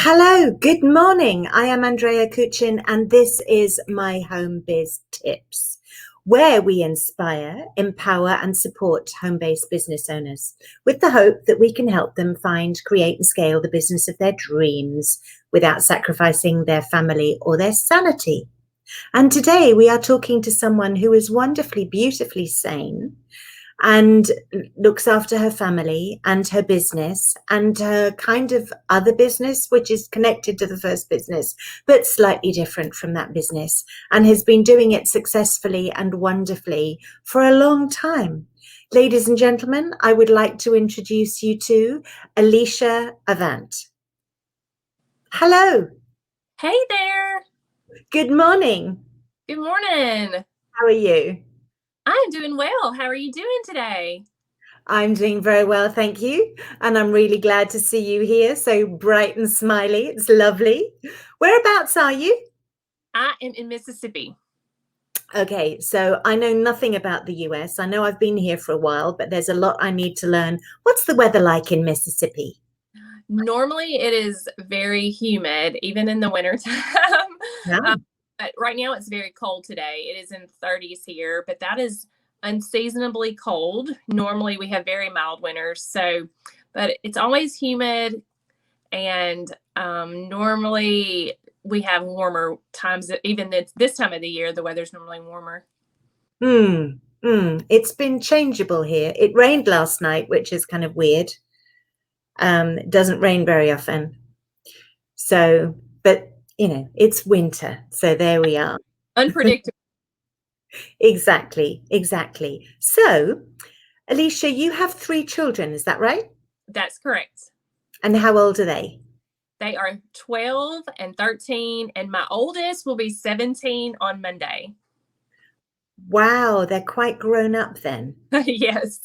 Hello, good morning. I am Andrea Kuchin, and this is My Home Biz Tips, where we inspire, empower, and support home-based business owners with the hope that we can help them find, create, and scale the business of their dreams without sacrificing their family or their sanity. And today we are talking to someone who is wonderfully, beautifully sane and looks after her family and her business and her kind of other business, which is connected to the first business, but slightly different from that business, and has been doing it successfully and wonderfully for a long time. Ladies and gentlemen, I would like to introduce you to Alyssa Avant. Hello. Hey there. Good morning. Good morning. How are you? I'm doing well. How are you doing today? I'm doing very well, thank you. And I'm really glad to see you here, so bright and smiley. It's lovely. Whereabouts are you? I am in Mississippi. Okay, so I know nothing about the US. I know I've been here for a while, but there's a lot I need to learn. What's the weather like in Mississippi? Normally it is very humid, even in the wintertime. Yeah. But right now it's very cold today. It is in 30s here, but that is unseasonably cold. Normally we have very mild winters. But it's always humid, and normally we have warmer times. Even this time of the year, the weather's normally warmer. It's been changeable here. It rained last night, which is kind of weird. It doesn't rain very often. So, but it's winter. So there we are. Unpredictable. Exactly. So, Alyssa, you have 3 children, is that right? That's correct. And how old are they? They are 12 and 13, and my oldest will be 17 on Monday. Wow, they're quite grown up then. Yes.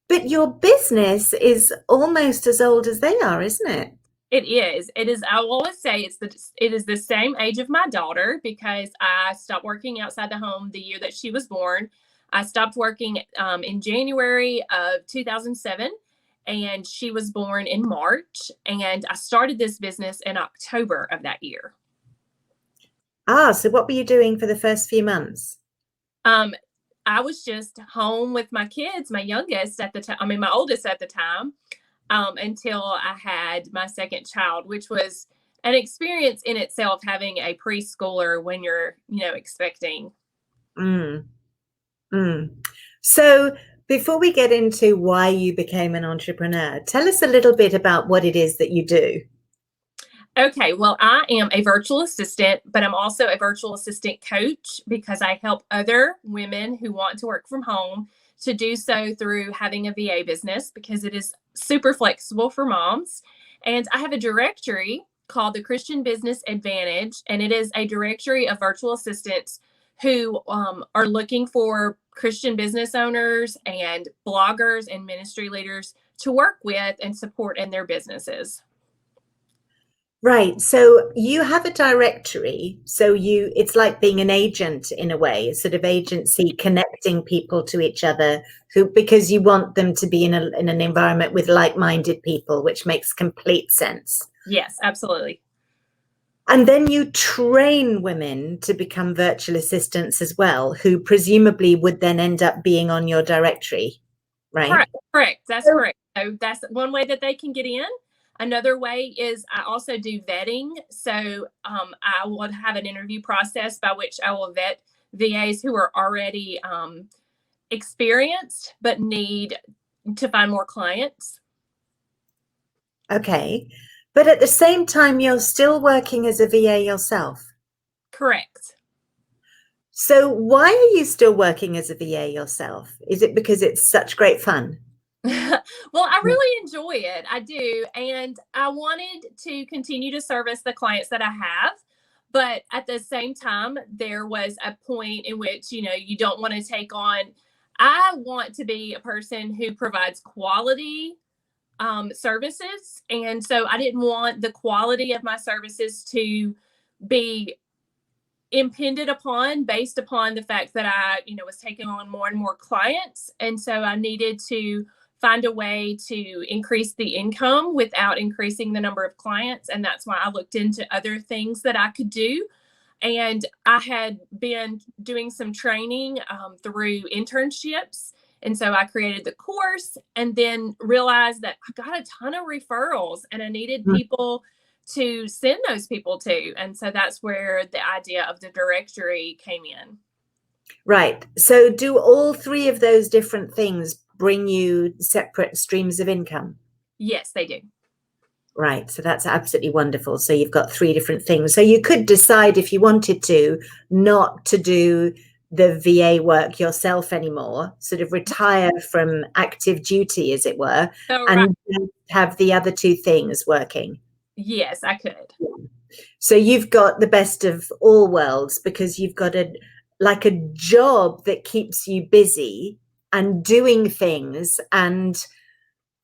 But your business is almost as old as they are, isn't it? It is. It is. I will always say it is the same age of my daughter, because I stopped working outside the home the year that she was born. I stopped working in January of 2007, and she was born in March. And I started this business in October of that year. So what were you doing for the first few months? I was just home with my kids, my youngest at the time. I mean, my oldest at the time. Until I had my second child, which was an experience in itself, having a preschooler when you're, expecting. Mm, mm. So before we get into why you became an entrepreneur, tell us a little bit about what it is that you do. Okay, well, I am a virtual assistant, but I'm also a virtual assistant coach, because I help other women who want to work from home to do so through having a VA business, because it is super flexible for moms. And I have a directory called the Christian Business Advantage, and it is a directory of virtual assistants who are looking for Christian business owners and bloggers and ministry leaders to work with and support in their businesses. Right. So you have a directory. So it's like being an agent in a way, a sort of agency connecting people to each other because you want them to be in an environment with like-minded people, which makes complete sense. Yes, absolutely. And then you train women to become virtual assistants as well, who presumably would then end up being on your directory, right? Correct. That's correct. So that's one way that they can get in. Another way is I also do vetting. So I would have an interview process by which I will vet VAs who are already experienced but need to find more clients. Okay. But at the same time, you're still working as a VA yourself. Correct. So why are you still working as a VA yourself? Is it because it's such great fun? Well, I really enjoy it. I do. And I wanted to continue to service the clients that I have. But at the same time, there was a point in which, you don't want to take on, I want to be a person who provides quality services. And so I didn't want the quality of my services to be impended upon based upon the fact that I, was taking on more and more clients. And so I needed to find a way to increase the income without increasing the number of clients. And that's why I looked into other things that I could do. And I had been doing some training through internships. And so I created the course and then realized that I got a ton of referrals and I needed people to send those people to. And so that's where the idea of the directory came in. Right. So do all three of those different things bring you separate streams of income? Yes, they do. Right. So that's absolutely wonderful. So you've got three different things. So you could decide if you wanted to not to do the VA work yourself anymore, sort of retire from active duty, as it were, and have the other two things working. Yes, I could. So you've got the best of all worlds because you've got a job that keeps you busy and doing things. And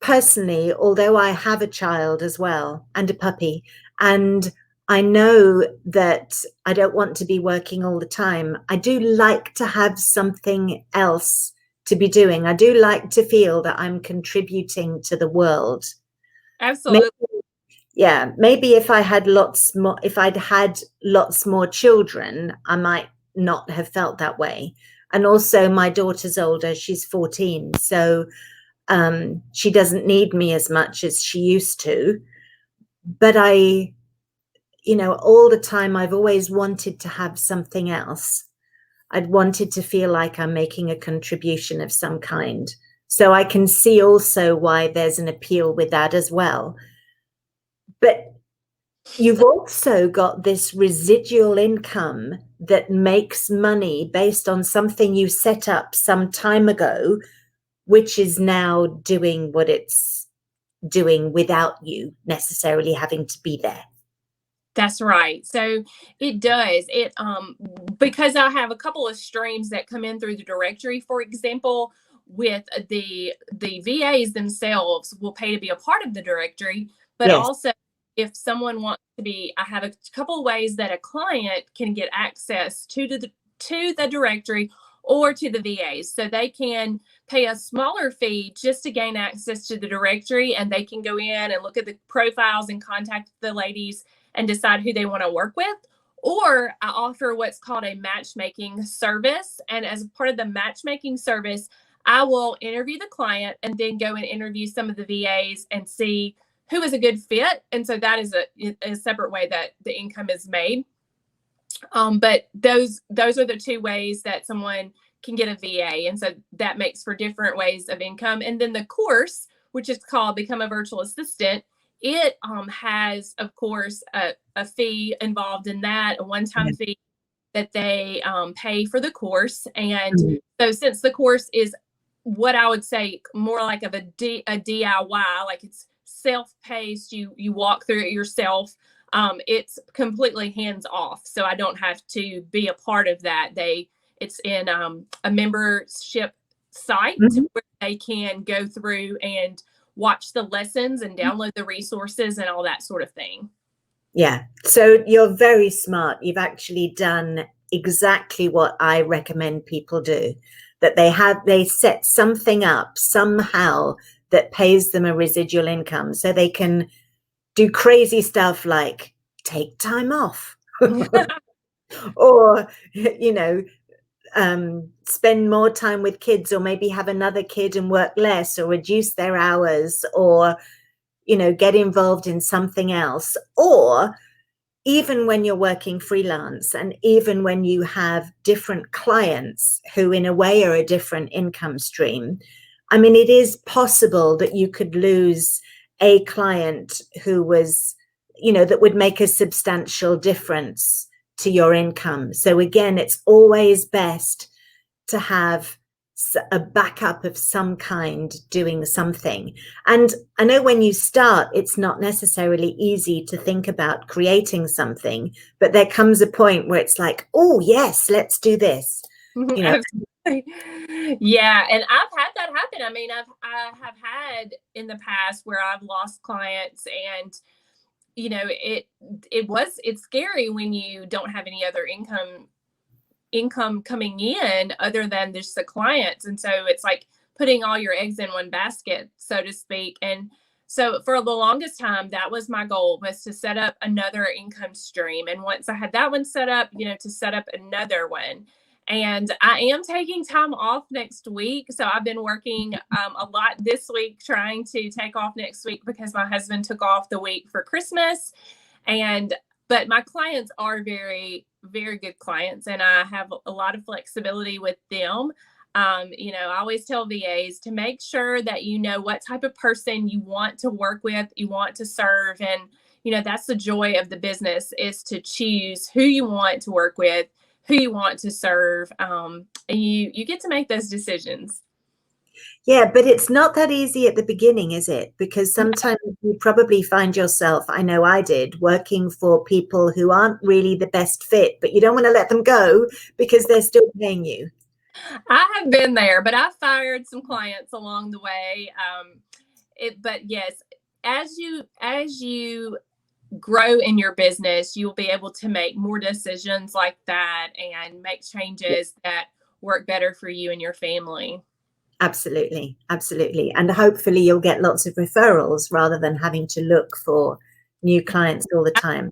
personally, although I have a child as well and a puppy, and I know that I don't want to be working all the time, I do like to have something else to be doing. I do like to feel that I'm contributing to the world. Absolutely. Maybe if I had if I'd had lots more children, I might not have felt that way. And also my daughter's older, she's 14. So she doesn't need me as much as she used to. But all the time I've always wanted to have something else. I'd wanted to feel like I'm making a contribution of some kind. So I can see also why there's an appeal with that as well. But you've also got this residual income that makes money based on something you set up some time ago, which is now doing what it's doing without you necessarily having to be there. That's right. So it does. It because I have a couple of streams that come in through the directory, for example, with the VAs themselves will pay to be a part of the directory, but Yes. also if someone wants to be, I have a couple of ways that a client can get access to the directory or to the VAs. So they can pay a smaller fee just to gain access to the directory, and they can go in and look at the profiles and contact the ladies and decide who they want to work with. Or I offer what's called a matchmaking service. And as part of the matchmaking service, I will interview the client and then go and interview some of the VAs and see who is a good fit. And so that is a separate way that the income is made. But those are the two ways that someone can get a VA. And so that makes for different ways of income. And then the course, which is called Become a Virtual Assistant, it has, of course, a fee involved in that, a one-time fee that they pay for the course. And so since the course is what I would say more like of a DIY, like it's self-paced, you walk through it yourself. It's completely hands-off, so I don't have to be a part of that. It's in a membership site where they can go through and watch the lessons and download the resources and all that sort of thing. Yeah. So you're very smart. You've actually done exactly what I recommend people do, that they set something up somehow that pays them a residual income so they can do crazy stuff like take time off or, spend more time with kids, or maybe have another kid and work less, or reduce their hours, or, get involved in something else. Or even when you're working freelance and even when you have different clients who in a way are a different income stream, I mean, it is possible that you could lose a client who was, that would make a substantial difference to your income. So again, it's always best to have a backup of some kind doing something. And I know when you start, it's not necessarily easy to think about creating something, but there comes a point where it's like, oh yes, let's do this. Yeah, and I've had that happen. I mean, I have had in the past where I've lost clients, and it's scary when you don't have any other income coming in other than just the clients. And so it's like putting all your eggs in one basket, so to speak. And so for the longest time, that was my goal, was to set up another income stream. And once I had that one set up, to set up another one. And I am taking time off next week. So I've been working a lot this week, trying to take off next week because my husband took off the week for Christmas. But my clients are very, very good clients, and I have a lot of flexibility with them. I always tell VAs to make sure that you know what type of person you want to work with, you want to serve. And, that's the joy of the business, is to choose who you want to work with, who you want to serve. And you get to make those decisions. Yeah, but it's not that easy at the beginning, is it? Because sometimes you probably find yourself, I know I did, working for people who aren't really the best fit, but you don't want to let them go because they're still paying you. I have been there, but I fired some clients along the way. But yes, as you grow in your business, you'll be able to make more decisions like that and make changes that work better for you and your family. Absolutely. Absolutely. And hopefully you'll get lots of referrals rather than having to look for new clients all the time.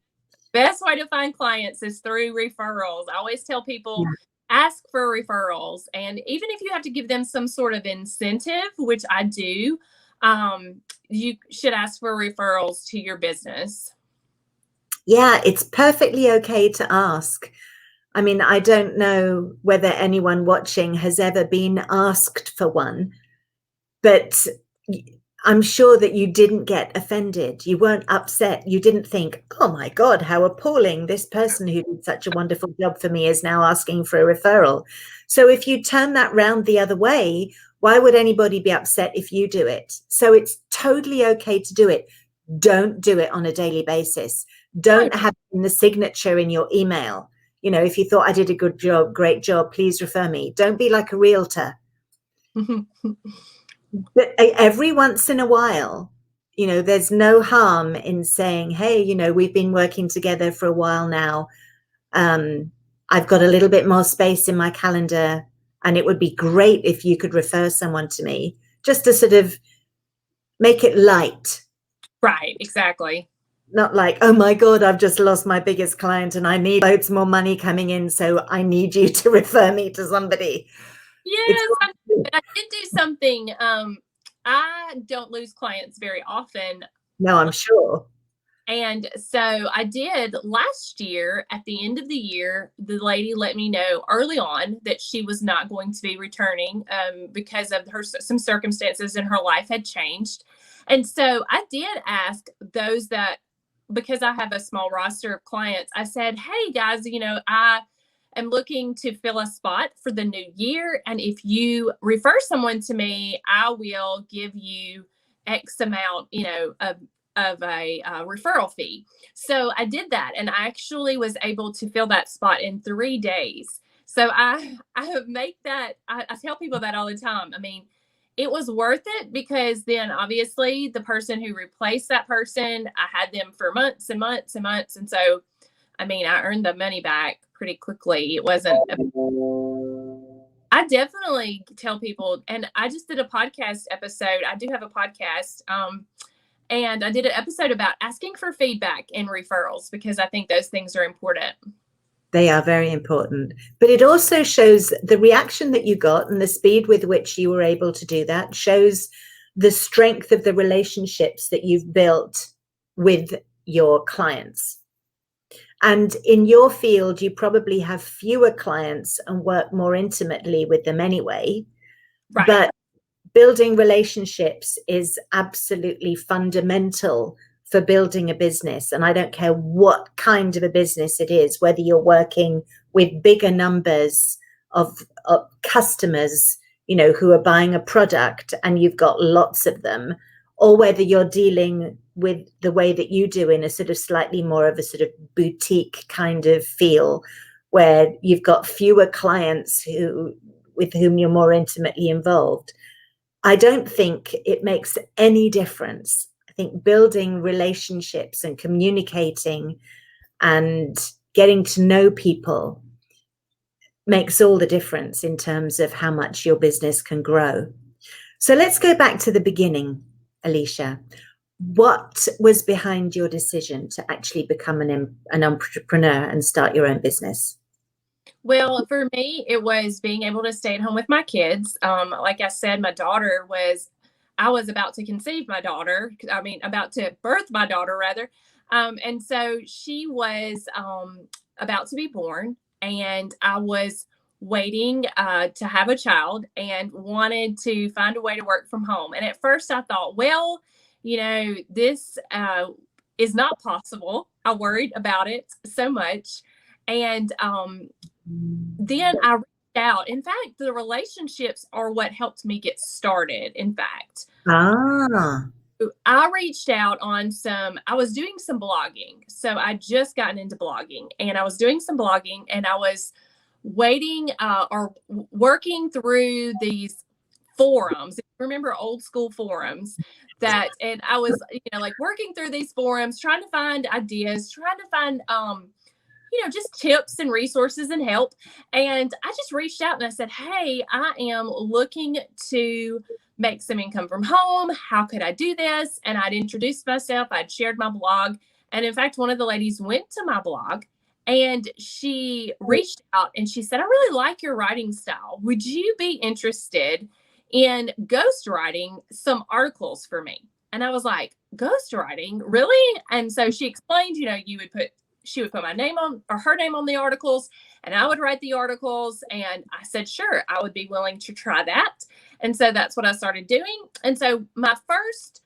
Best way to find clients is through referrals. I always tell people, ask for referrals. And even if you have to give them some sort of incentive, which I do, you should ask for referrals to your business. Yeah, it's perfectly okay to ask. I mean, I don't know whether anyone watching has ever been asked for one, but I'm sure that you didn't get offended. You weren't upset. You didn't think, oh my God, how appalling. This person who did such a wonderful job for me is now asking for a referral. So if you turn that round the other way, why would anybody be upset if you do it? So it's totally okay to do it. Don't do it on a daily basis. Don't have it in the signature in your email. If you thought I did a good job, great job, please refer me. Don't be like a realtor. But every once in a while, there's no harm in saying, hey, we've been working together for a while now. I've got a little bit more space in my calendar, and it would be great if you could refer someone to me, just to sort of make it light. Right, exactly. Not like, oh my God, I've just lost my biggest client and I need loads more money coming in, so I need you to refer me to somebody. Yes, I did do something. I don't lose clients very often. No, I'm sure. And so I did last year. At the end of the year, the lady let me know early on that she was not going to be returning because of some circumstances in her life had changed. And so I did ask those that, because I have a small roster of clients, I said, hey guys, I am looking to fill a spot for the new year. And if you refer someone to me, I will give you X amount, of a referral fee. So I did that, and I actually was able to fill that spot in 3 days. So I make that, I tell people that all the time. I mean, it was worth it because then obviously the person who replaced that person, I had them for months and months and months. And so, I mean, I earned the money back pretty quickly. It wasn't, I definitely tell people, and I just did a podcast episode. I do have a podcast, and I did an episode about asking for feedback and referrals because I think those things are important. They are very important. But it also shows the reaction that you got and the speed with which you were able to do that shows the strength of the relationships that you've built with your clients. And in your field, you probably have fewer clients and work more intimately with them anyway. Right. But building relationships is absolutely fundamental for building a business. And I don't care what kind of a business it is, whether you're working with bigger numbers of customers, who are buying a product and you've got lots of them, or whether you're dealing with the way that you do in a sort of slightly more of a sort of boutique kind of feel, where you've got fewer clients with whom you're more intimately involved. I don't think it makes any difference. I think building relationships and communicating and getting to know people makes all the difference in terms of how much your business can grow. So let's go back to the beginning, Alicia. What was behind your decision to actually become an entrepreneur and start your own business? Well, for me, it was being able to stay at home with my kids. Like I said, I was about to conceive my daughter. I mean, about to birth my daughter, rather. And so she was about to be born, and I was waiting to have a child and wanted to find a way to work from home. And at first, I thought, well, this is not possible. I worried about it so much. And then I reached out. In fact, the relationships are what helped me get started. In fact, Ah, I reached out I was doing some blogging. So I just gotten into blogging, and I was doing some blogging, and I was waiting or working through these forums. Remember old school forums and I was, like working through these forums, trying to find ideas, trying to find, just tips and resources and help. And I just reached out and I said, hey, I am looking to make some income from home. How could I do this? And I'd introduced myself. I'd shared my blog. And in fact, one of the ladies went to my blog and she reached out and she said, I really like your writing style. Would you be interested in ghostwriting some articles for me? And I was like, ghostwriting? Really? And so she explained, she would put my name on or her name on the articles, and I would write the articles. And I said, sure, I would be willing to try that. And so that's what I started doing. And so my first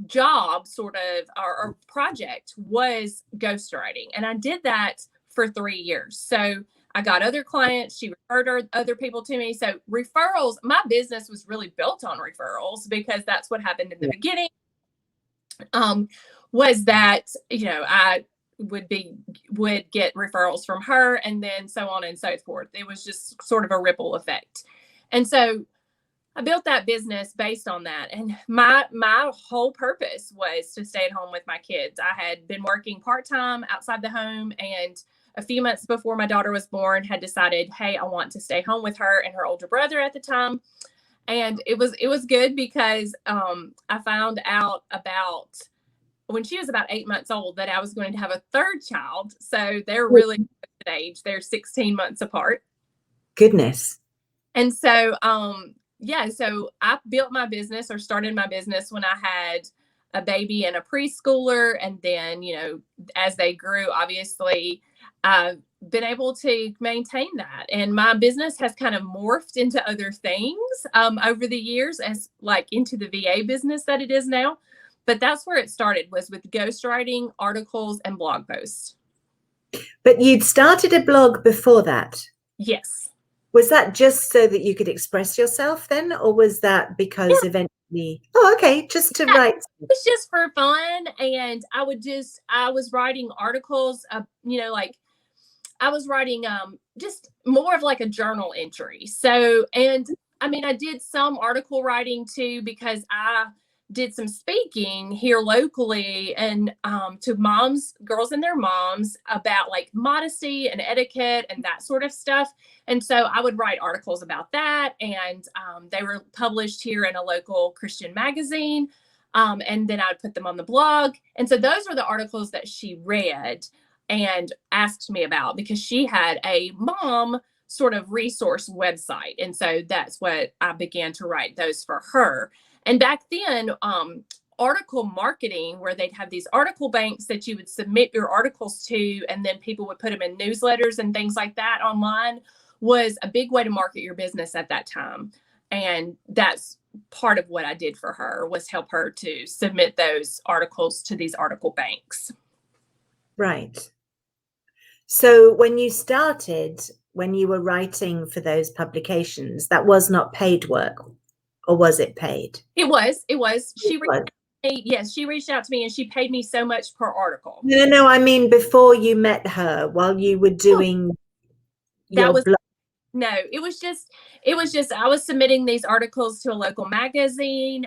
job sort of or project was ghostwriting. And I did that for 3 years. So I got other clients. She referred other people to me. So referrals, my business was really built on referrals because that's what happened in the beginning. Was that, I would get referrals from her and then so on and so forth. It was just sort of a ripple effect. And so I built that business based on that. And my whole purpose was to stay at home with my kids. I had been working part-time outside the home, and a few months before my daughter was born, had decided, hey, I want to stay home with her and her older brother at the time. And it was good because I found out about when she was about 8 months old that I was going to have a third child. So they're really good age. They're 16 months apart. goodness. And so, so I built my business or started my business when I had a baby and a preschooler. And then, as they grew, obviously, I've been able to maintain that. And my business has kind of morphed into other things over the years, as like into the VA business that it is now. But that's where it started, was with ghostwriting, articles, and blog posts. But you'd started a blog before that? Yes. Was that just so that you could express yourself then? Or was that because eventually, just to write? It was just for fun. And I was writing articles, I was writing just more of like a journal entry. So, and I mean, I did some article writing too, because I did some speaking here locally and to girls and their moms about like modesty and etiquette and that sort of stuff. And so I would write articles about that. And they were published here in a local Christian magazine. And then I would put them on the blog. And so those were the articles that she read and asked me about, because she had a mom sort of resource website. And so that's what I began to write those for her. And back then, article marketing, where they'd have these article banks that you would submit your articles to, and then people would put them in newsletters and things like that online, was a big way to market your business at that time. And that's part of what I did for her, was help her to submit those articles to these article banks. Right. So when you started, when you were writing for those publications, that was not paid work, or was it paid? It was. She reached out to me and she paid me so much per article. No, I mean before you met her, while you were doing your blog. No, it was just I was submitting these articles to a local magazine.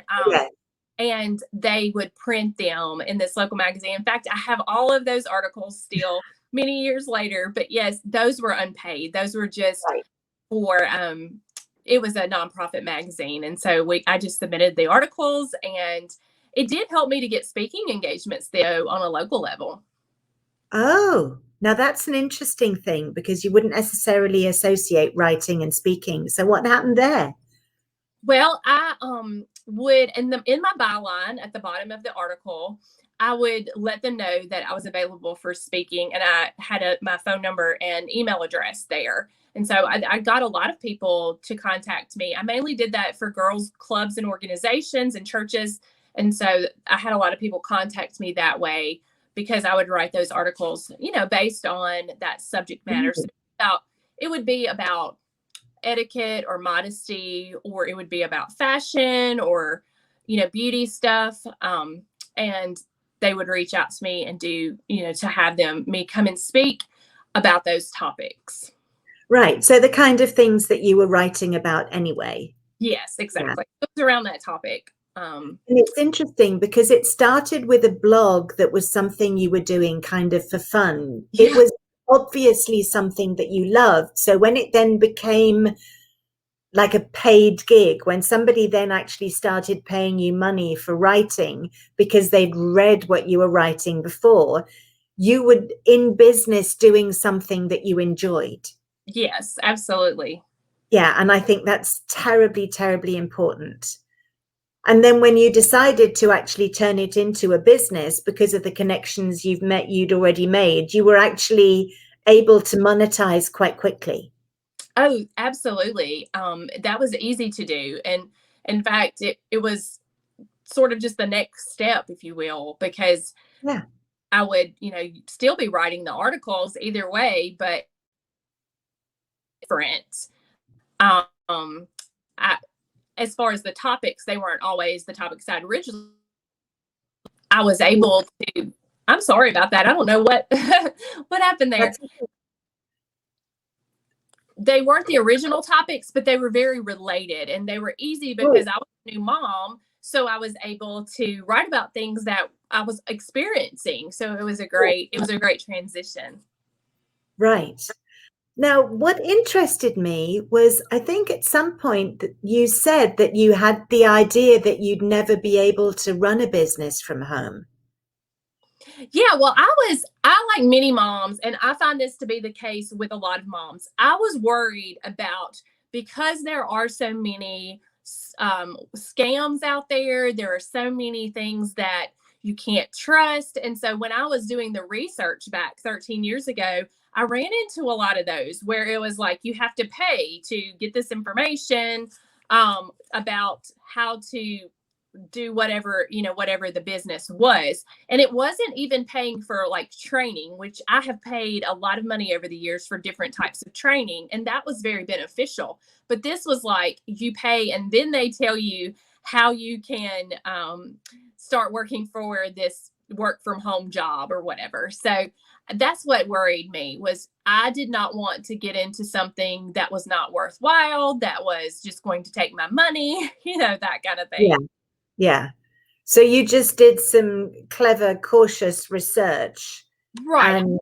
And they would print them in this local magazine. In fact, I have all of those articles still many years later. But yes, those were unpaid. Those were just for it was a nonprofit magazine. And so I just submitted the articles, and it did help me to get speaking engagements though on a local level. Oh, now that's an interesting thing because you wouldn't necessarily associate writing and speaking. So what happened there? Well, I would in my byline at the bottom of the article, I would let them know that I was available for speaking, and I had my phone number and email address there. And so I got a lot of people to contact me. I mainly did that for girls clubs and organizations and churches. And so I had a lot of people contact me that way because I would write those articles, based on that subject matter. So it would be about etiquette or modesty, or it would be about fashion or, beauty stuff. And they would reach out to me and do, to have me come and speak about those topics. Right. So the kind of things that you were writing about anyway. Yes, exactly. Yeah. It was around that topic. And it's interesting because it started with a blog that was something you were doing kind of for fun. Yeah. It was obviously something that you loved. So when it then became like a paid gig, when somebody then actually started paying you money for writing because they'd read what you were writing before, you were in business doing something that you enjoyed. Yes, absolutely. Yeah. And I think that's terribly, terribly important. And then when you decided to actually turn it into a business because of the connections you'd already made, you were actually able to monetize quite quickly. Oh, absolutely. That was easy to do. And in fact, it was sort of just the next step, if you will, because yeah. I would, still be writing the articles either way, but different. As far as the topics, they weren't always the topics I'd originally. I was able to. I'm sorry about that. I don't know what what happened there. They weren't the original topics, but they were very related, and they were easy because I was a new mom. So I was able to write about things that I was experiencing. So it was a great transition. Right. Now, what interested me was, I think at some point you said that you had the idea that you'd never be able to run a business from home. Yeah, well, I like many moms, and I find this to be the case with a lot of moms. I was worried about, because there are so many scams out there, there are so many things that you can't trust. And so when I was doing the research back 13 years ago, I ran into a lot of those where it was like, you have to pay to get this information about how to do whatever the business was. And it wasn't even paying for like training, which I have paid a lot of money over the years for different types of training, and that was very beneficial. But this was like, you pay and then they tell you how you can start working for this work from home job or whatever. So that's what worried me, was I did not want to get into something that was not worthwhile, that was just going to take my money, that kind of thing. Yeah. Yeah. So you just did some clever, cautious research. Right. And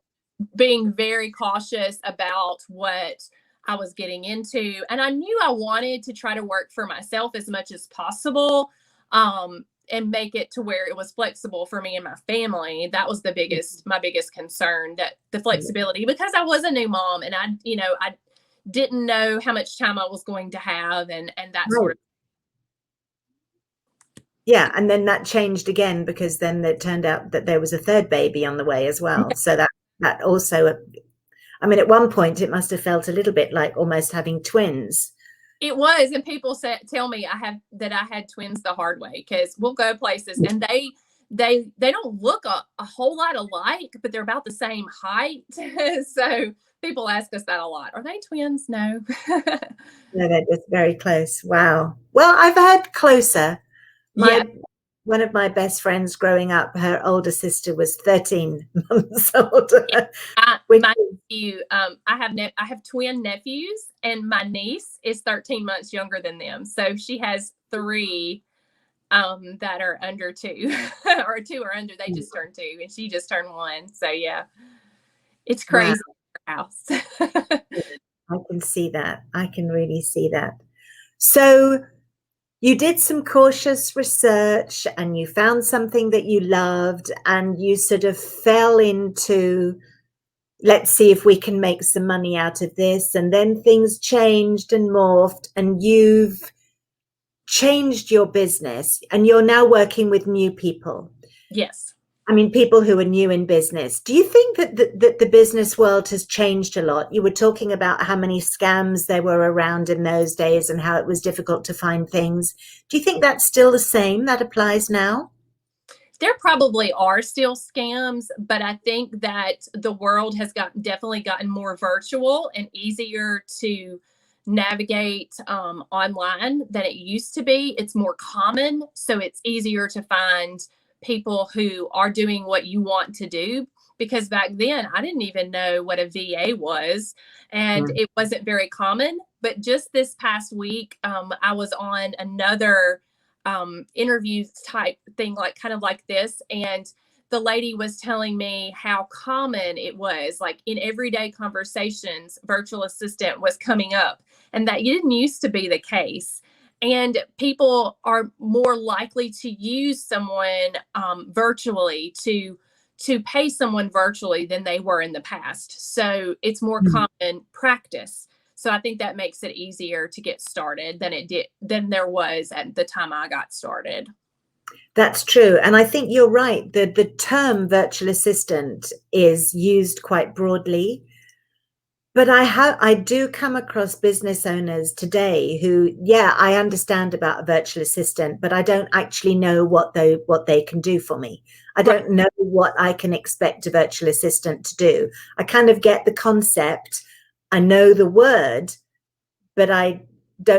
being very cautious about what I was getting into. And I knew I wanted to try to work for myself as much as possible, and make it to where it was flexible for me and my family. That was my biggest concern, that the flexibility, because I was a new mom, and I didn't know how much time I was going to have, and that sort of. Yeah, and then that changed again because then it turned out that there was a third baby on the way as well. So that also, I mean, at one point it must have felt a little bit like almost having twins. It was, and people tell me I had twins the hard way, because we'll go places and they don't look a whole lot alike, but they're about the same height. So people ask us that a lot. Are they twins? No. No, they're just very close. Wow. Well, I've had closer. One of my best friends growing up, her older sister was 13 months older. My nephew, I have twin nephews, and my niece is 13 months younger than them. So she has 3 that are under 2, or 2 are under. They just turned 2, and she just turned 1. So yeah, it's crazy. Wow. House. I can see that. I can really see that. So you did some cautious research and you found something that you loved and you sort of fell into, let's see if we can make some money out of this. And then things changed and morphed and you've changed your business and you're now working with new people. Yes. I mean, people who are new in business. Do you think that the business world has changed a lot? You were talking about how many scams there were around in those days and how it was difficult to find things. Do you think that's still the same? That applies now? There probably are still scams, but I think that the world has definitely gotten more virtual and easier to navigate online than it used to be. It's more common, so it's easier to find people who are doing what you want to do. Because back then, I didn't even know what a VA was, and it wasn't very common. But just this past week, I was on another interviews type thing, like kind of like this. And the lady was telling me how common it was, like in everyday conversations, virtual assistant was coming up, and that didn't used to be the case. And people are more likely to use someone virtually to pay someone virtually than they were in the past. So it's more common practice. So I think that makes it easier to get started than there was at the time I got started. That's true. And I think you're right. The term virtual assistant is used quite broadly. But I do come across business owners today who, yeah, I understand about a virtual assistant, but I don't actually know what they can do for me. I don't know what I can expect a virtual assistant to do. I kind of get the concept. I know the word, but I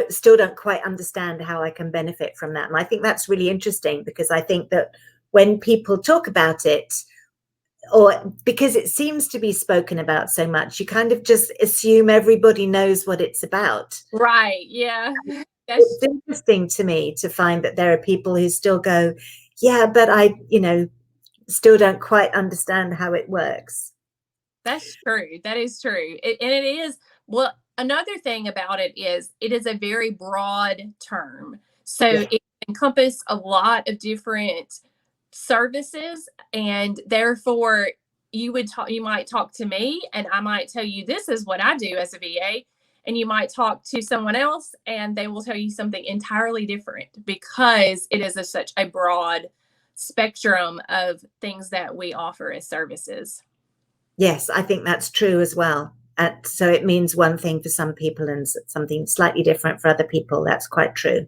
still don't quite understand how I can benefit from that. And I think that's really interesting because I think that when people talk about it, or because it seems to be spoken about so much, you kind of just assume everybody knows what it's about. Right. Yeah. It's interesting to me to find that there are people who still go, yeah, but I, still don't quite understand how it works. That's true. That is true. And it is, well, another thing about it is a very broad term. So Yeah. it encompasses a lot of different services, and therefore you might talk to me and I might tell you this is what I do as a VA, and you might talk to someone else and they will tell you something entirely different because it is such a broad spectrum of things that we offer as services. Yes, I think that's true as well. So it means one thing for some people and something slightly different for other people. That's quite true.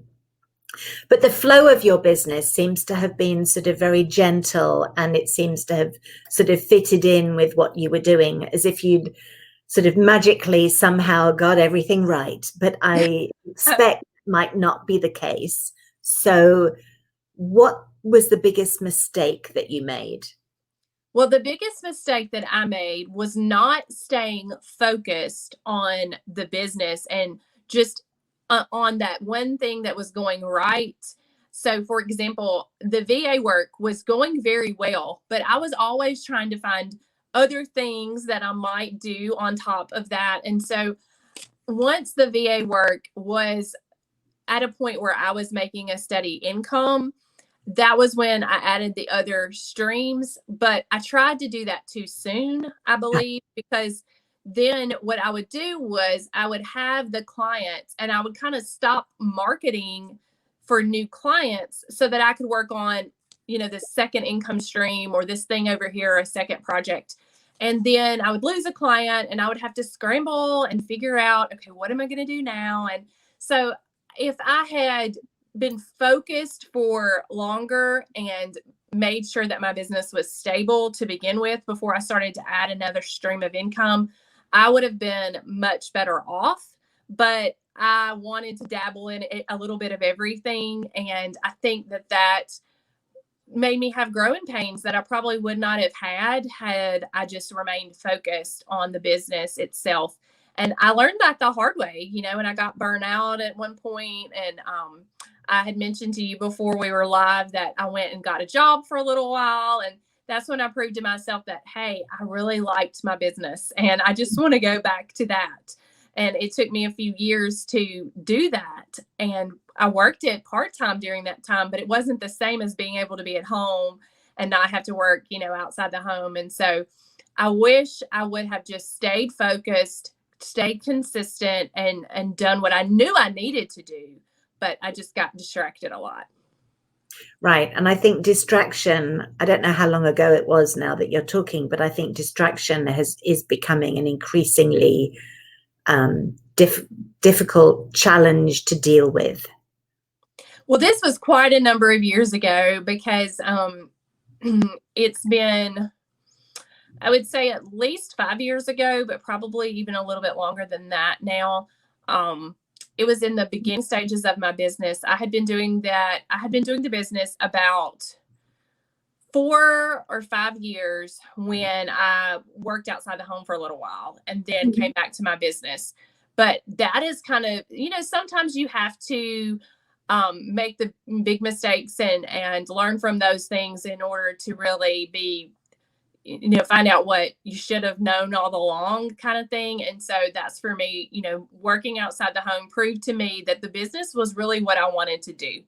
But the flow of your business seems to have been sort of very gentle, and it seems to have sort of fitted in with what you were doing, as if you'd sort of magically somehow got everything right. But I expect might not be the case. So what was the biggest mistake that you made? Well, the biggest mistake that I made was not staying focused on the business and just on that one thing that was going right. So, for example, the VA work was going very well, but I was always trying to find other things that I might do on top of that. And so, once the VA work was at a point where I was making a steady income, that was when I added the other streams. But I tried to do that too soon, I believe, because then what I would do was I would have the clients and I would kind of stop marketing for new clients so that I could work on, this second income stream or this thing over here, a second project. And then I would lose a client and I would have to scramble and figure out, okay, what am I going to do now? And so if I had been focused for longer and made sure that my business was stable to begin with before I started to add another stream of income, I would have been much better off. But I wanted to dabble in a little bit of everything. And I think that made me have growing pains that I probably would not have had I just remained focused on the business itself. And I learned that the hard way, and I got burnt out at one point. And I had mentioned to you before we were live that I went and got a job for a little while. And that's when I proved to myself that, hey, I really liked my business and I just want to go back to that. And it took me a few years to do that. And I worked it part-time during that time, but it wasn't the same as being able to be at home and not have to work, outside the home. And so I wish I would have just stayed focused, stayed consistent, and done what I knew I needed to do. But I just got distracted a lot. Right. And I think distraction, I don't know how long ago it was now that you're talking, but I think distraction is becoming an increasingly difficult challenge to deal with. Well, this was quite a number of years ago because it's been, I would say, at least 5 years ago, but probably even a little bit longer than that now. It was in the beginning stages of my business. I had been doing the business about 4 or 5 years when I worked outside the home for a little while and then came back to my business. But that is kind of, sometimes you have to make the big mistakes and learn from those things in order to really be, find out what you should have known all along, kind of thing. And so that's for me, working outside the home proved to me that the business was really what I wanted to do.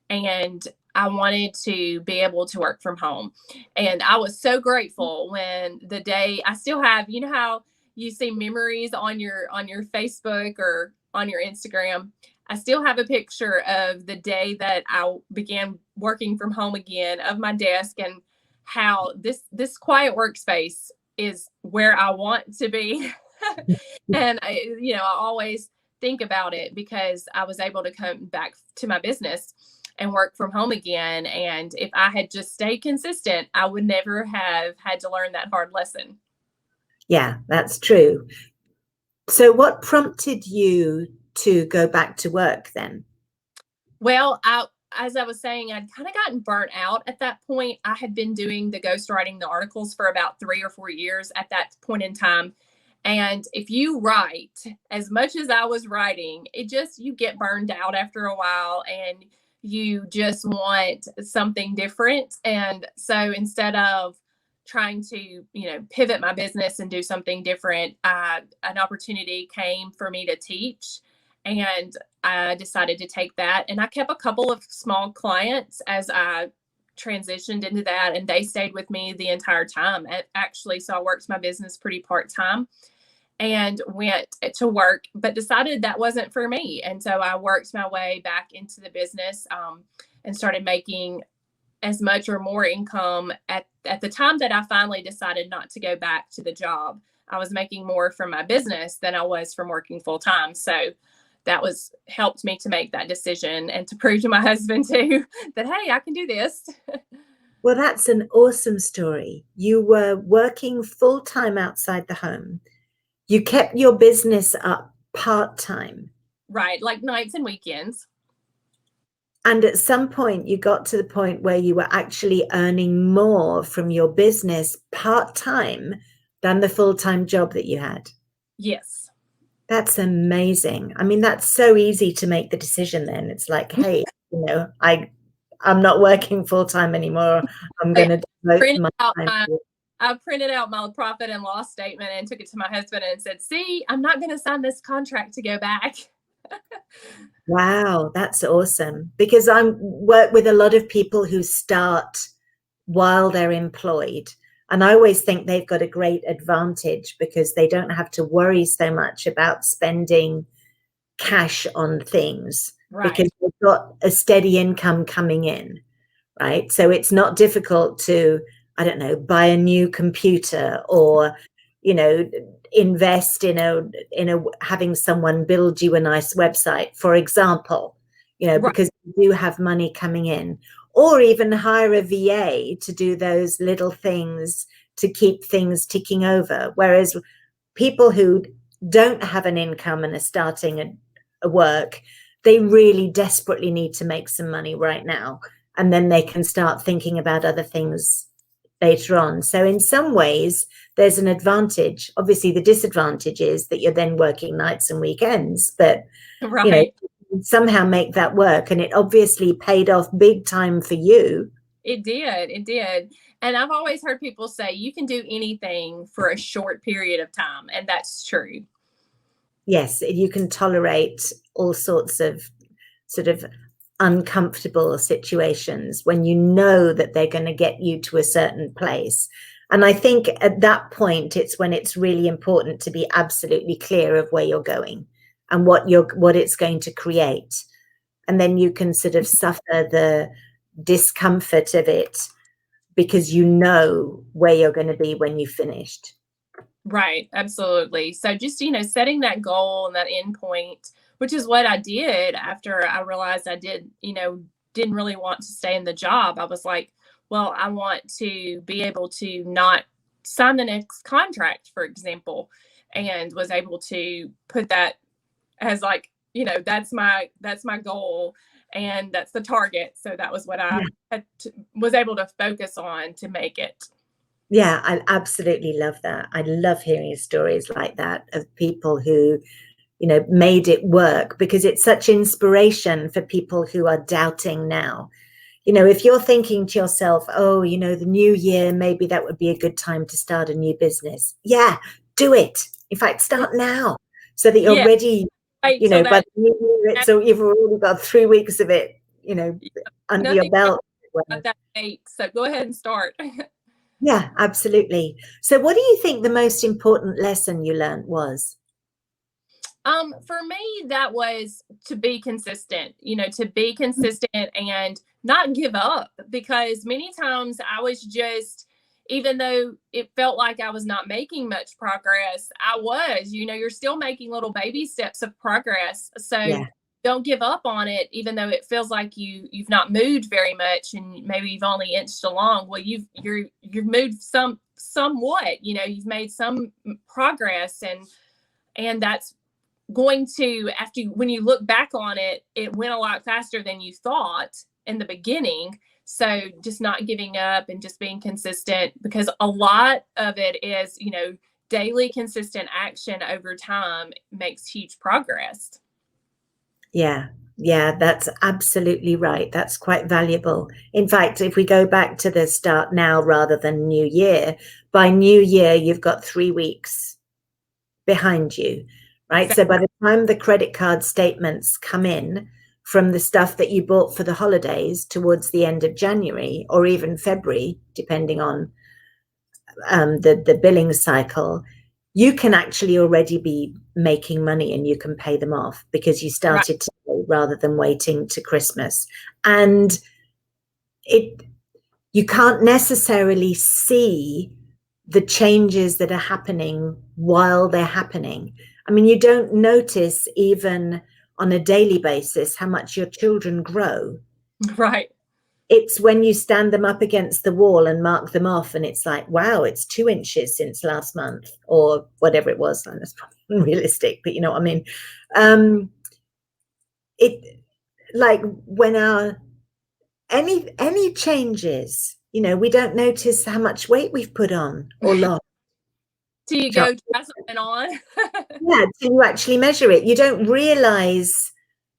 And I wanted to be able to work from home. And I was so grateful when the day I still have, how you see memories on your Facebook or on your Instagram. I still have a picture of the day that I began working from home again, of my desk, and how this quiet workspace is where I want to be. And I always think about it because I was able to come back to my business and work from home again. And if I had just stayed consistent, I would never have had to learn that hard lesson. Yeah, that's true. So what prompted you to go back to work then? Well, as I was saying, I'd kind of gotten burnt out at that point. I had been doing the ghostwriting, the articles, for about 3 or 4 years at that point in time. And if you write as much as I was writing, you get burned out after a while and you just want something different. And so instead of trying to, pivot my business and do something different, an opportunity came for me to teach. And I decided to take that. And I kept a couple of small clients as I transitioned into that. And they stayed with me the entire time. Actually, so I worked my business pretty part-time and went to work, but decided that wasn't for me. And so I worked my way back into the business and started making as much or more income at the time that I finally decided not to go back to the job. I was making more from my business than I was from working full time. So that helped me to make that decision and to prove to my husband too that, hey, I can do this. Well, that's an awesome story. You were working full time outside the home. You kept your business up part-time. Right, like nights and weekends. And at some point, you got to the point where you were actually earning more from your business part-time than the full-time job that you had. Yes. That's amazing. I mean, that's so easy to make the decision then. It's like, hey, I'm not working full-time anymore. I'm going to devote my time. I printed out my profit and loss statement and took it to my husband and said, see, I'm not going to sign this contract to go back. Wow, that's awesome. Because I work with a lot of people who start while they're employed. And I always think they've got a great advantage because they don't have to worry so much about spending cash on things, right, because they've got a steady income coming in, right? So it's not difficult to, I don't know, buy a new computer or, invest in having someone build you a nice website, for example, right, because you do have money coming in, or even hire a VA to do those little things to keep things ticking over. Whereas people who don't have an income and are starting a work, they really desperately need to make some money right now. And then they can start thinking about other things later on. So in some ways, there's an advantage. Obviously, the disadvantage is that you're then working nights and weekends, but right, somehow make that work. And it obviously paid off big time for you. It did. And I've always heard people say you can do anything for a short period of time. And that's true. Yes, you can tolerate all sorts of sort of uncomfortable situations when you know that they're going to get you to a certain place. And I think at that point, it's when it's really important to be absolutely clear of where you're going and what it's going to create. And then you can sort of suffer the discomfort of it because you know where you're going to be when you've finished. Right, absolutely. So just, setting that goal and that end point, which is what I did after I realized I didn't really want to stay in the job. I was like, well, I want to be able to not sign the next contract, for example, and was able to put that as like, that's my goal and that's the target. So that was what I was able to focus on to make it. Yeah, I absolutely love that. I love hearing stories like that of people who, made it work, because it's such inspiration for people who are doubting now. If you're thinking to yourself, oh, the new year, maybe that would be a good time to start a new business. Yeah, do it. In fact, start now so that you're Yeah. ready, Right, so by that the new year, so you've already got 3 weeks of it, under your nothing belt. at that date. So go ahead and start. Yeah, absolutely. So what do you think the most important lesson you learned was? For me, that was to be consistent, to be consistent and not give up, because many times I was just, even though it felt like I was not making much progress, I was, you're still making little baby steps of progress. So Yeah. don't give up on it, even though it feels like you've not moved very much and maybe you've only inched along. Well, you've moved somewhat, you've made some progress, and that's going to, when you look back on it, it went a lot faster than you thought in the beginning. So just not giving up and just being consistent, because a lot of it is, daily consistent action over time makes huge progress. Yeah. Yeah, that's absolutely right. That's quite valuable. In fact, if we go back to the start now rather than new year, by new year, you've got 3 weeks behind you, right? So by the time the credit card statements come in from the stuff that you bought for the holidays towards the end of January or even February, depending on the billing cycle, you can actually already be making money and you can pay them off because you started today rather than waiting to Christmas. And you can't necessarily see the changes that are happening while they're happening. I mean, you don't notice even on a daily basis how much your children grow. Right. It's when you stand them up against the wall and mark them off, and it's like, wow, it's 2 inches since last month, or whatever it was. And that's probably unrealistic, but you know what I mean? It, like, when any changes, we don't notice how much weight we've put on or lost. Till you go try something on. Yeah, till you actually measure it. You don't realize,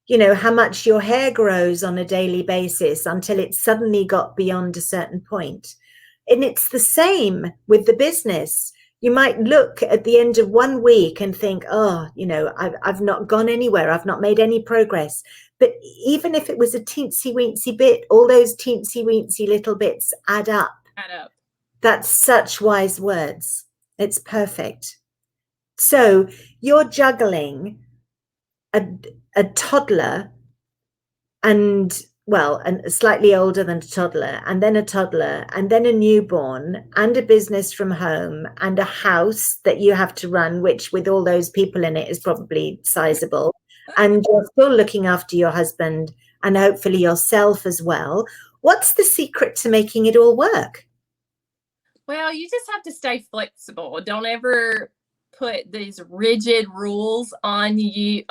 how much your hair grows on a daily basis until it's suddenly got beyond a certain point. And it's the same with the business. You might look at the end of 1 week and think, oh, I've not gone anywhere. I've not made any progress. But even if it was a teensy weensy bit, all those teensy weensy little bits add up. That's such wise words. It's perfect. So you're juggling a toddler and, well, and slightly older than a toddler, and then a toddler, and then a newborn, and a business from home, and a house that you have to run, which with all those people in it is probably sizable. And you're still looking after your husband and hopefully yourself as well. What's the secret to making it all work? Well, you just have to stay flexible. Don't ever put these rigid rules on you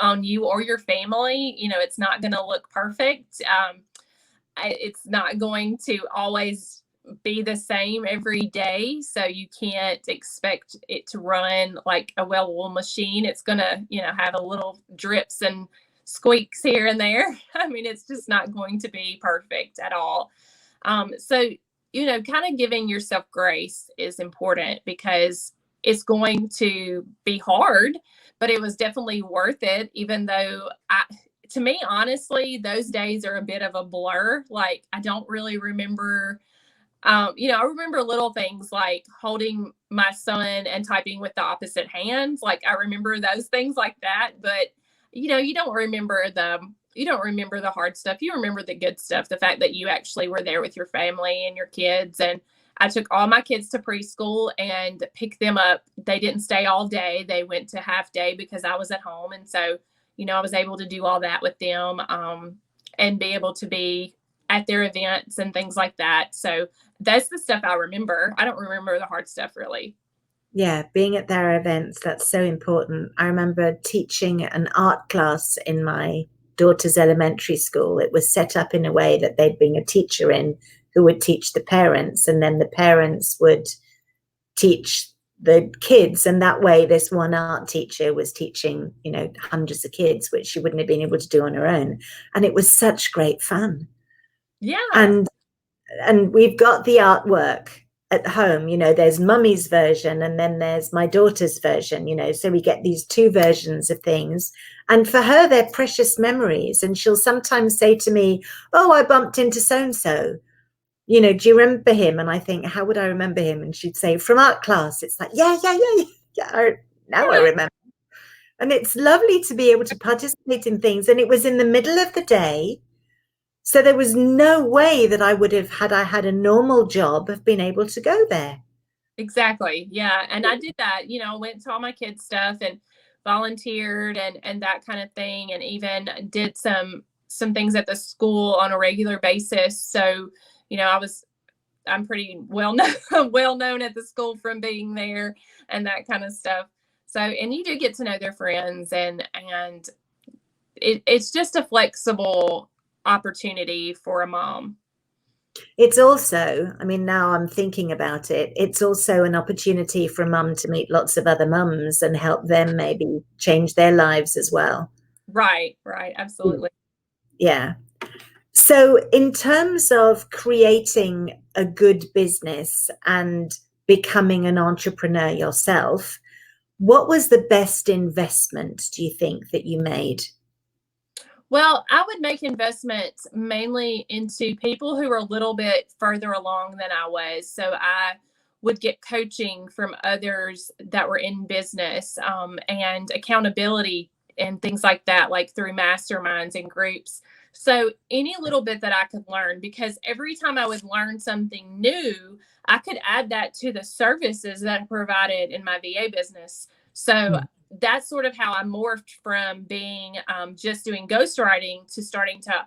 or your family. It's not going to look perfect. It's not going to always be the same every day. So you can't expect it to run like a well-oiled machine. It's going to, have a little drips and squeaks here and there. I mean, it's just not going to be perfect at all. So kind of giving yourself grace is important, because it's going to be hard, but it was definitely worth it, even though to me, honestly, those days are a bit of a blur. Like, I don't really remember, I remember little things like holding my son and typing with the opposite hand. Like, I remember those things like that, but you don't remember the hard stuff. You remember the good stuff, the fact that you actually were there with your family and your kids. And I took all my kids to preschool and picked them up. They didn't stay all day. They went to half day because I was at home. And so, I was able to do all that with them, and be able to be at their events and things like that. So that's the stuff I remember. I don't remember the hard stuff really. Yeah, being at their events, that's so important. I remember teaching an art class in my daughter's elementary school. It was set up in a way that they'd bring a teacher in who would teach the parents, and then the parents would teach the kids. And that way, this one art teacher was teaching, hundreds of kids, which she wouldn't have been able to do on her own. And it was such great fun. Yeah. And we've got the artwork at home. There's mummy's version and then there's my daughter's version, so we get these two versions of things. And for her, they're precious memories. And she'll sometimes say to me, oh, I bumped into so-and-so. Do you remember him? And I think, how would I remember him? And she'd say, from art class. It's like, yeah. Now I remember. And it's lovely to be able to participate in things. And it was in the middle of the day. So there was no way that I would have, had I had a normal job, have been able to go there. Exactly. Yeah. And I did that, went to all my kids' stuff and volunteered and that kind of thing. And even did some things at the school on a regular basis. So, I'm pretty well known at the school from being there and that kind of stuff. So, and you do get to know their friends and it's just a flexible opportunity for a mom. It's also, now I'm thinking about it, it's also an opportunity for a mum to meet lots of other mums and help them maybe change their lives as well. Right. Absolutely. Yeah. So in terms of creating a good business and becoming an entrepreneur yourself, what was the best investment, do you think, that you made? Well, I would make investments mainly into people who are a little bit further along than I was. So I would get coaching from others that were in business, and accountability and things like that, like through masterminds and groups. So any little bit that I could learn, because every time I would learn something new, I could add that to the services that I provided in my VA business. So that's sort of how I morphed from being just doing ghostwriting to starting to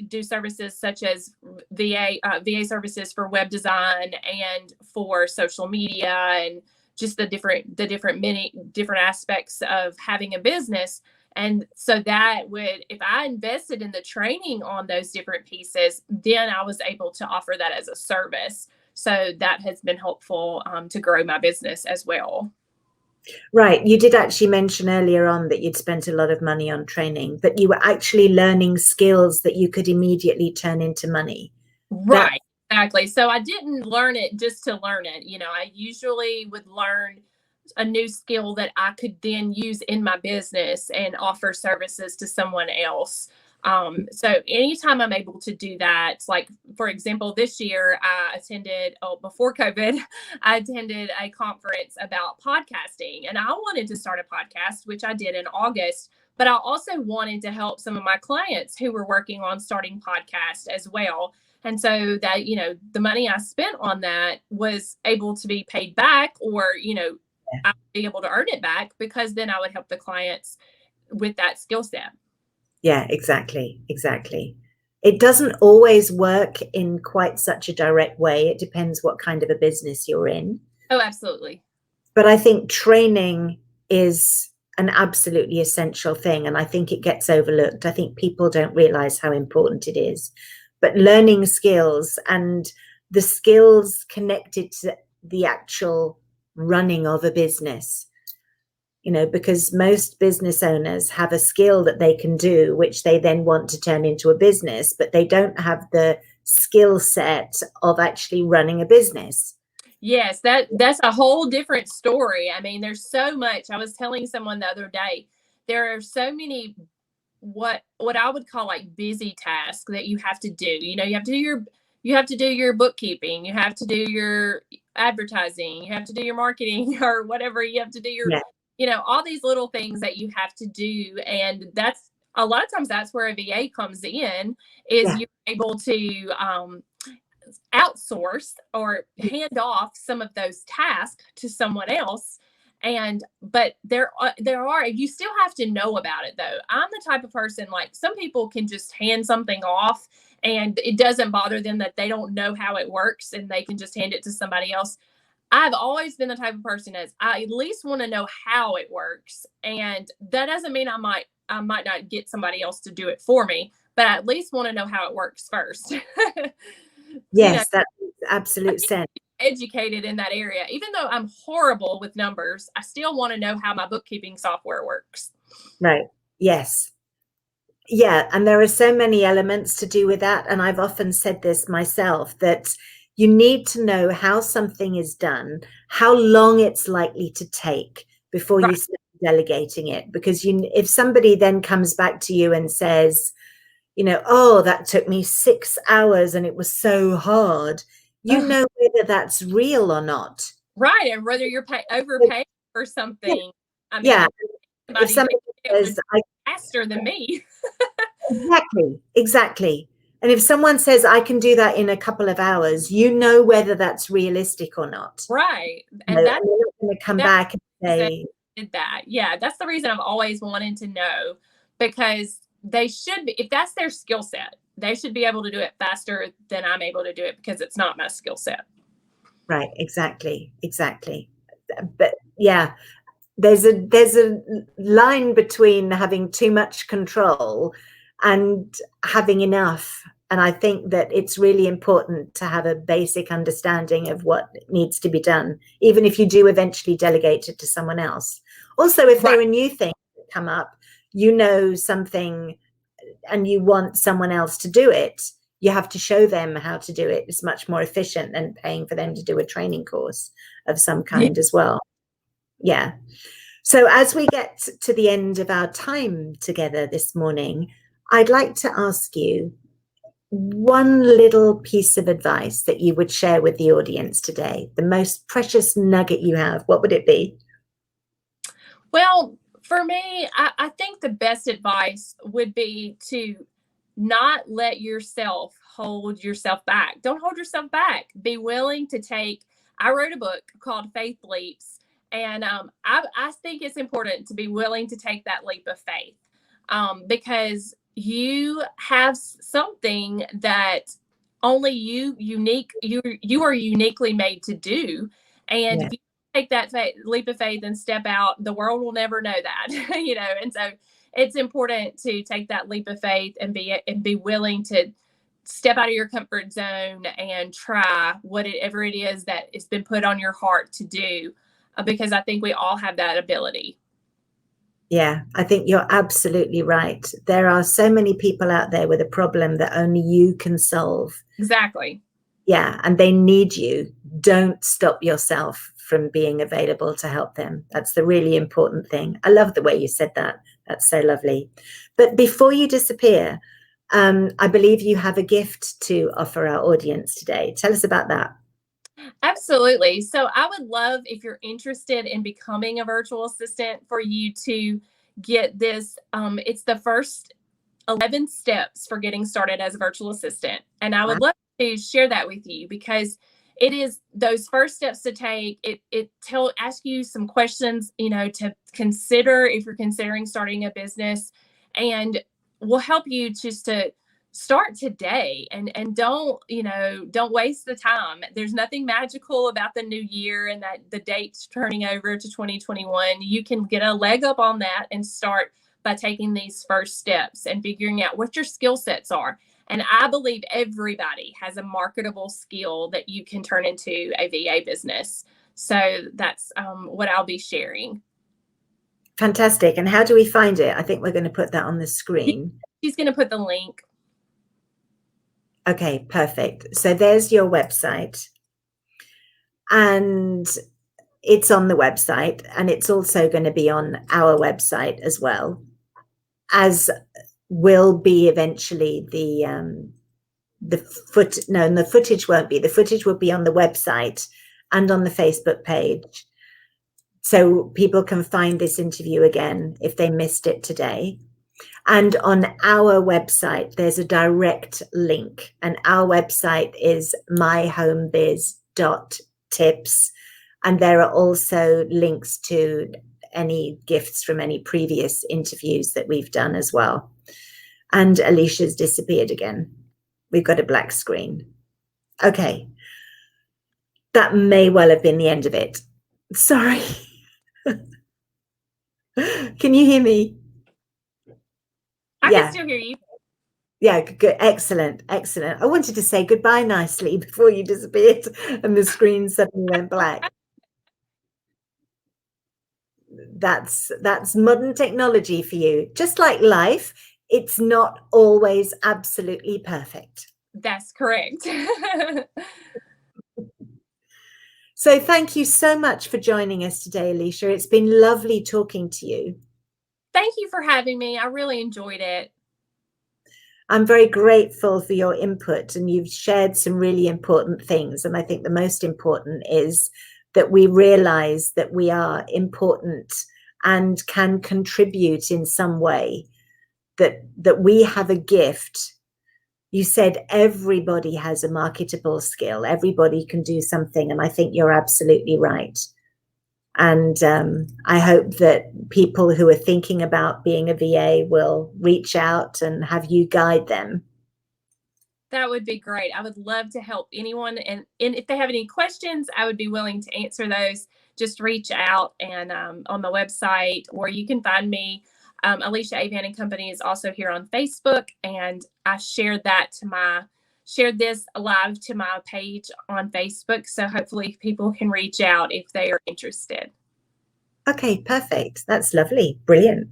do services such as VA services for web design and for social media and just many different aspects of having a business. And so that would, if I invested in the training on those different pieces, then I was able to offer that as a service. So that has been helpful to grow my business as well. Right. You did actually mention earlier on that you'd spent a lot of money on training, but you were actually learning skills that you could immediately turn into money. Right. Exactly. So I didn't learn it just to learn it. I usually would learn a new skill that I could then use in my business and offer services to someone else. So anytime I'm able to do that, like, for example, this year I attended, before COVID, I attended a conference about podcasting, and I wanted to start a podcast, which I did in August, but I also wanted to help some of my clients who were working on starting podcasts as well. And so that, the money I spent on that was able to be paid back, or, I'd be able to earn it back, because then I would help the clients with that skill set. Yeah, exactly. It doesn't always work in quite such a direct way. It depends what kind of a business you're in. Oh, absolutely. But I think training is an absolutely essential thing. And I think it gets overlooked. I think people don't realize how important it is. But learning skills and the skills connected to the actual running of a business, because most business owners have a skill that they can do, which they then want to turn into a business, but they don't have the skill set of actually running a business. Yes, that's a whole different story. I mean, there's so much. I was telling someone the other day, there are so many what I would call like busy tasks that you have to do. You have to do your bookkeeping, you have to do your advertising, you have to do your marketing or whatever, you have to do your Yeah, all these little things that you have to do, and that's a lot of times that's where a VA comes in, is yeah, you're able to outsource or hand off some of those tasks to someone else. And but there are you still have to know about it though. I'm the type of person, like, some people can just hand something off and it doesn't bother them that they don't know how it works and they can just hand it to somebody else. I've always been the type of person as I at least want to know how it works, and that doesn't mean I might not get somebody else to do it for me, but I at least want to know how it works first. you know yes, that makes absolute sense. Educated in that area. Even though I'm horrible with numbers, I still want to know how my bookkeeping software works. Right. Yes. Yeah, and there are so many elements to do with that. And I've often said this myself, that you need to know how something is done, how long it's likely to take before Right. you start delegating it. Because if somebody then comes back to you and says, oh, that took me 6 hours and it was so hard, you know whether that's real or not. Right. And whether you're overpaying for Yeah. something. I Yeah. mean, If somebody somebody it was says, I faster than me. Exactly, exactly. And if someone says, I can do that in a couple of hours, you know whether that's realistic or not. Right. And And that's they're not going to come that back and reason say, I did that. Yeah. That's the reason I've always wanted to know, because they should be, if that's their skill set, they should be able to do it faster than I'm able to do it, because it's not my skill set. right, exactly, exactly. But yeah, there's a line between having too much control and having enough. And I think that it's really important to have a basic understanding of what needs to be done, even if you do eventually delegate it to someone else. Also, if there Right. are new things that come up, something and you want someone else to do it, you have to show them how to do it. It's much more efficient than paying for them to do a training course of some Yeah. kind as well. Yeah. So as we get to the end of our time together this morning, I'd like to ask you one little piece of advice that you would share with the audience today, the most precious nugget you have. What would it be? Well, for me, I think the best advice would be to not let yourself hold yourself back. Don't hold yourself back. Be willing to take. I wrote a book called Faith Leaps, and I think it's important to be willing to take that leap of faith, because you have something that only you are uniquely made to do, and Yeah. if you take that leap of faith and step out, the world will never know that. And so it's important to take that leap of faith and be willing to step out of your comfort zone and try whatever it is that has been put on your heart to do, because I think we all have that ability. Yeah, I think you're absolutely right. There are so many people out there with a problem that only you can solve. Exactly. Yeah, and they need you. Don't stop yourself from being available to help them. That's the really important thing. I love the way you said that. That's so lovely. But before you disappear, I believe you have a gift to offer our audience today. Tell us about that. Absolutely. So I would love, if you're interested in becoming a virtual assistant, for you to get this. It's the first 11 steps for getting started as a virtual assistant. And I Wow. would love to share that with you, because it is those first steps to take. Ask you some questions, to consider if you're considering starting a business, and will help you just to start today, and don't waste the time. There's nothing magical about the new year and that the date's turning over to 2021. You can get a leg up on that and start by taking these first steps and figuring out what your skill sets are. And I believe everybody has a marketable skill that you can turn into a VA business. So that's what I'll be sharing. Fantastic. And how do we find it? I think we're going to put that on the screen. She's going to put the link. Okay, perfect. So there's your website. And it's on the website, and it's also going to be on our website as well, as will be eventually the footage won't be. The footage will be on the website and on the Facebook page. So people can find this interview again if they missed it today. And on our website, there's a direct link, and our website is MyHomeBiz.TIPS. And there are also links to any gifts from any previous interviews that we've done as well. And Alicia's disappeared again. We've got a black screen. Okay. That may well have been the end of it. Sorry. Can you hear me? I can still hear you. Yeah, good. Excellent. Excellent. I wanted to say goodbye nicely before you disappeared and the screen suddenly went black. That's modern technology for you. Just like life, it's not always absolutely perfect. That's correct. So thank you so much for joining us today, Alicia. It's been lovely talking to you. Thank you for having me. I really enjoyed it. I'm very grateful for your input, and you've shared some really important things. And I think the most important is that we realize that we are important and can contribute in some way, that we have a gift. You said everybody has a marketable skill. Everybody can do something. And I think you're absolutely right. And I hope that people who are thinking about being a VA will reach out and have you guide them. That would be great. I would love to help anyone. And if they have any questions, I would be willing to answer those. Just reach out and on the website, or you can find me. Alyssa Avant and Company is also here on Facebook, and I shared this live to my page on Facebook. So hopefully people can reach out if they are interested. Okay, perfect. That's lovely. Brilliant.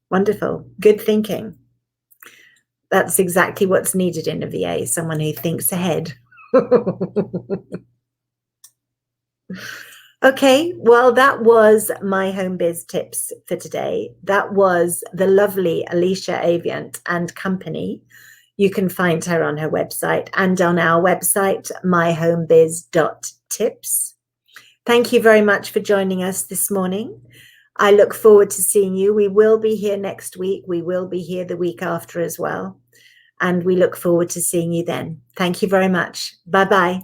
Wonderful. Good thinking. That's exactly what's needed in a VA, someone who thinks ahead. Okay, well, that was my home biz tips for today. That was the lovely Alyssa Avant and Company. You can find her on her website and on our website, MyHomeBiz.TIPS. Thank you very much for joining us this morning. I look forward to seeing you. We will be here next week. We will be here the week after as well. And we look forward to seeing you then. Thank you very much. Bye-bye.